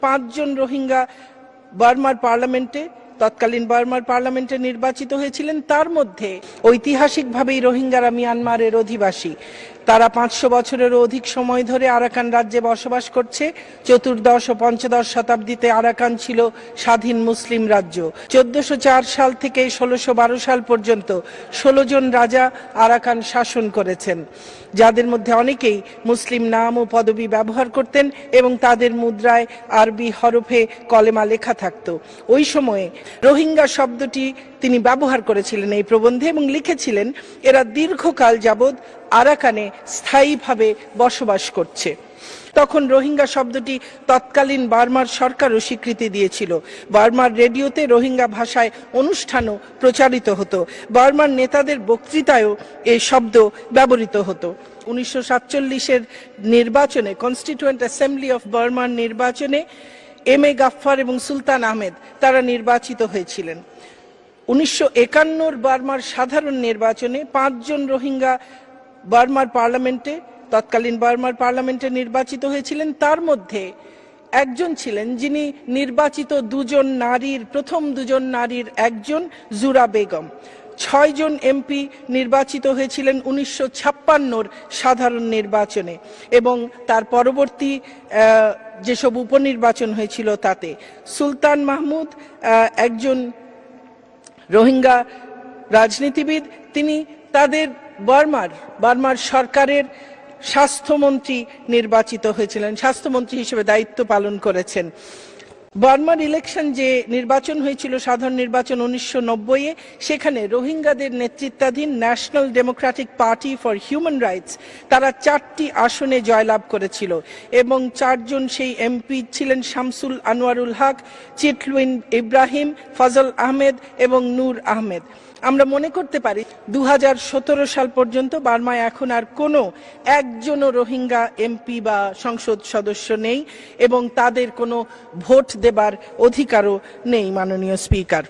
5 জন রোহিঙ্গা বার্মার পার্লামেন্টে তৎকালীন বার্মার পার্লামেন্টে নির্বাচিত হয়েছিলেন। তার মধ্যে ঐতিহাসিকভাবেই রোহিঙ্গারা মিয়ানমারের অধিবাসী। তারা 500 বছরেরও অধিক সময় ধরে আরাকান রাজ্যে বসবাস করছে। চতুর্দশ ও পঞ্চদশ শতাব্দীতে আরাকান ছিল স্বাধীন মুসলিম রাজ্য। 1404 সাল থেকে 1612 সাল পর্যন্ত 16 জন রাজা আরাকান শাসন করেছেন, যাদের মধ্যে অনেকেই মুসলিম নাম ও পদবি ব্যবহার করতেন এবং তাদের মুদ্রায় আরবি হরফে কলেমা লেখা থাকত। ওই সময়ে রোহিঙ্গা শব্দটি তিনি ব্যবহার করেছিলেন এই প্রবন্ধে এবং লিখেছিলেন, এরা দীর্ঘকাল যাবৎ আরাকানে স্থায়ীভাবে বসবাস করছে। তখন রোহিঙ্গা শব্দটি তৎকালীন বার্মার সরকারও স্বীকৃতি দিয়েছিল। বার্মার রেডিওতে রোহিঙ্গা ভাষায় অনুষ্ঠানও প্রচারিত হতো। বার্মার নেতাদের বক্তৃতায়ও এই শব্দ ব্যবহৃত হতো। 1947-এর নির্বাচনে কনস্টিটিউয়েন্ট অ্যাসেম্বলি অফ বার্মার নির্বাচনে এম.এ. গাফফার এবং সুলতান আহমেদ তারা নির্বাচিত হয়েছিলেন। 1951-র বার্মার সাধারণ নির্বাচনে 5 জন রোহিঙ্গা বার্মার পার্লামেন্টে তৎকালীন বার্মার পার্লামেন্টে নির্বাচিত হয়েছিলেন। তার মধ্যে একজন ছিলেন যিনি নির্বাচিত প্রথম দুজন নারীর একজন জুরা বেগম। 6 জন এমপি নির্বাচিত হয়েছিলেন 1956-র সাধারণ নির্বাচনে এবং তার পরবর্তী যেসব উপনির্বাচন হয়েছিল তাতে। সুলতান মাহমুদ একজন রোহিঙ্গা রাজনীতিবিদ। তিনি তাদের বার্মার সরকারের স্বাস্থ্যমন্ত্রী নির্বাচিত হয়েছিলেন, স্বাস্থ্যমন্ত্রী হিসেবে দায়িত্ব পালন করেছেন। বার্মার ইলেকশন যে নির্বাচন হয়েছিল সাধারণ নির্বাচন 1990-এ, সেখানে রোহিঙ্গাদের নেতৃত্বাধীন national Democratic party for human rights তারা 4টি আসনে জয়লাভ করেছিল এবং 4 জন সেই এমপি ছিলেন শামসুল আনোয়ারুল হক, চিটলুইন ইব্রাহিম, ফজল আহমেদ এবং নূর আহমেদ। আমরা মনে করতে পারি 2017 সাল পর্যন্ত বার্মায় এখন আর কোনো একজনও রোহিঙ্গা এমপি বা সংসদ সদস্য নেই এবং তাদের কোনো ভোট দেবার অধিকারও নেই, মাননীয় স্পিকার।